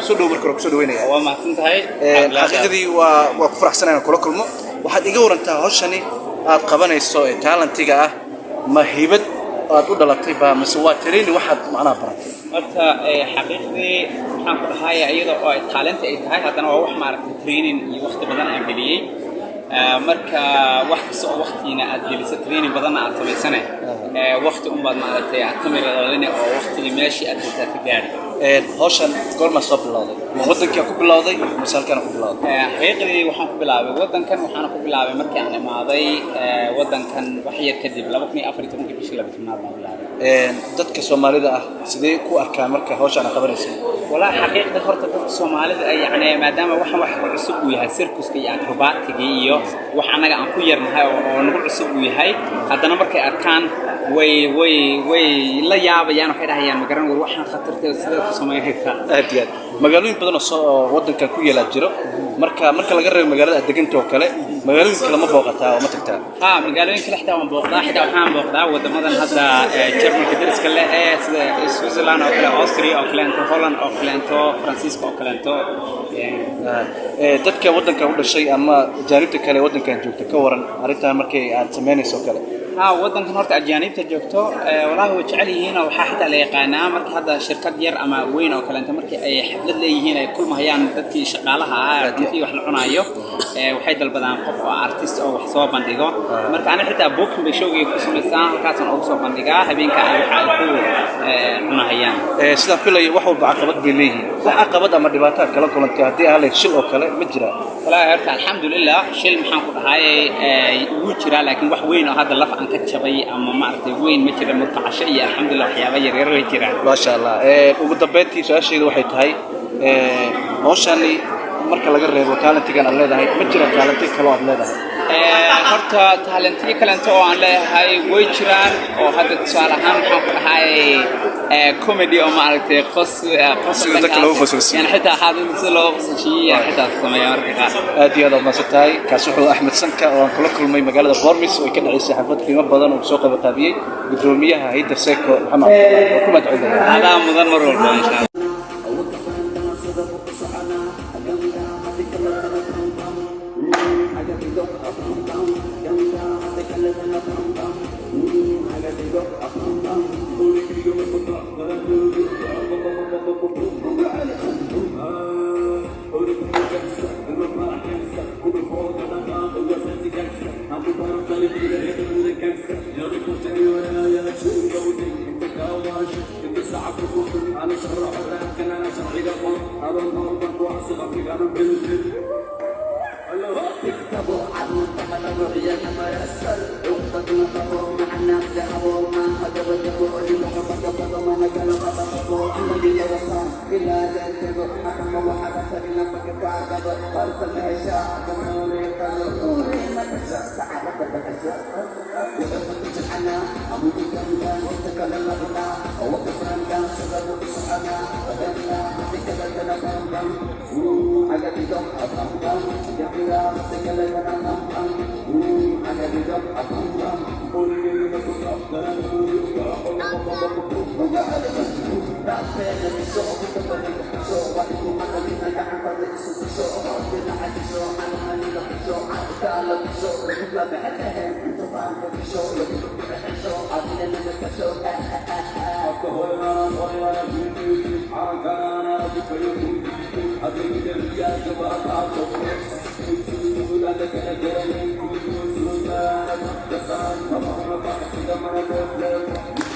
كسودو بركرو كسودو وينيا وما تنتهي حقيقتي وكفرح سنة كل كلمة واحد يجور أنت هالشني قبنا السوء تعلن تيجا ما هيبت أقول لك تبى مسوات ترين واحد معنا برا. أنت حقيقتي حنقول هاي أيضا تعلنت هاي هذا أنا وح معرفة ترينين وقت بدنا أمبليي marka wax soo waqtiina aad gelisay training badan aad sameysana waqti بعد ما aad lina oo waqtiga meeshii aad ka gaari hawshan goorma soo bilowday wadanka ku bilowday misalkan ku bilowday xeeqdii waxaan ku bilaabay wadankan waxaan ku bilaabay markii aan imaaday wadankan wax yar kadib 2014 bishii 12 baan bilaabay dadka Soomaalida ah sidee ku arkaan marka hawshan qabanaysan wala xaqiiqda horta dadka Soomaalida ay yani maadaama wax cusub u yahay circuska iyo acrobatiga iyo wax anaga aan ku yarnahay oo nagu cusub u yahay hadana markay arkaan way la yaabayaan waxay dhahayaan magaran war waxaan khatartay sida ku sameeyay aad magaalooyin badan oo wadanka ku yeela jiro marka laga reebo magaalada degantoo kale magaalooyin kale ma booqataa oo ma tagtaa magaalooyin kale xitaa waan booqdaa waxaan booqdaa wadamadan hadda Germany dariska leh sida Switzerland oo kale Austria oo kale Holland oo kale Francisco oo kale dadka wadanka u dhashay ama jaaribta kale wadankan joogta ka waran arinta markay aad sameynayso kale wadankan horta ajaanibta joogto walaahi way jecel yihiin oo waxa xitaa la yaqaanaa marka hadda shirkad yar ama weyn oo kale markii ay xaflad leeyihiin ay kulmayaan dadkii shaqaalaha ah intii wax la cunayo waxay dalbadaan qof oo artist oo wax soo bandhigo marka ana xitaa booking bay showgay ku sameeyaan halkaas oo soo bandhigaa habeenka ay waxa ku cunayaan sida filay wax walba caqabad bay leeyihiin wax caqabad ama dhibaato kala kulantay hadii aan la shil oo kale ma jira walaahi horta alxamdulillah shil maxaan ku dhahay wuu jira laakiin wax weyn oo hadda laf aan ka jabay ama ma artay weyn ma jira murqacasho iyo alxamdulillah waxyaabo yar yar way jiraan ma sha Allah ugu dambeyntii su'aasheedu waxay tahay hawshani marka laga reebo talentigan aan leedahay ma jira talenti kale oo aad leedahay horta talenti kale oo aan leeyahay way jiraan oo hadda tusaale ahaan waxaan ku dhahay comedy oo ma aragtay qos dadka loo qoslayay yani xitaa hadda si loo qoslayay xitaa sameeyo marka aad iyo aad ma satay kaasuxu Axmed Sanka oo aan kula kulmay magaalada Boormis oo ka dhacaysay xaflad qiimo badan oo soo qaybqaabiyay gudoomiyaha hay'adda Seeko Maxamed oo ku madcudeen hada mudan mar walba insha Allah I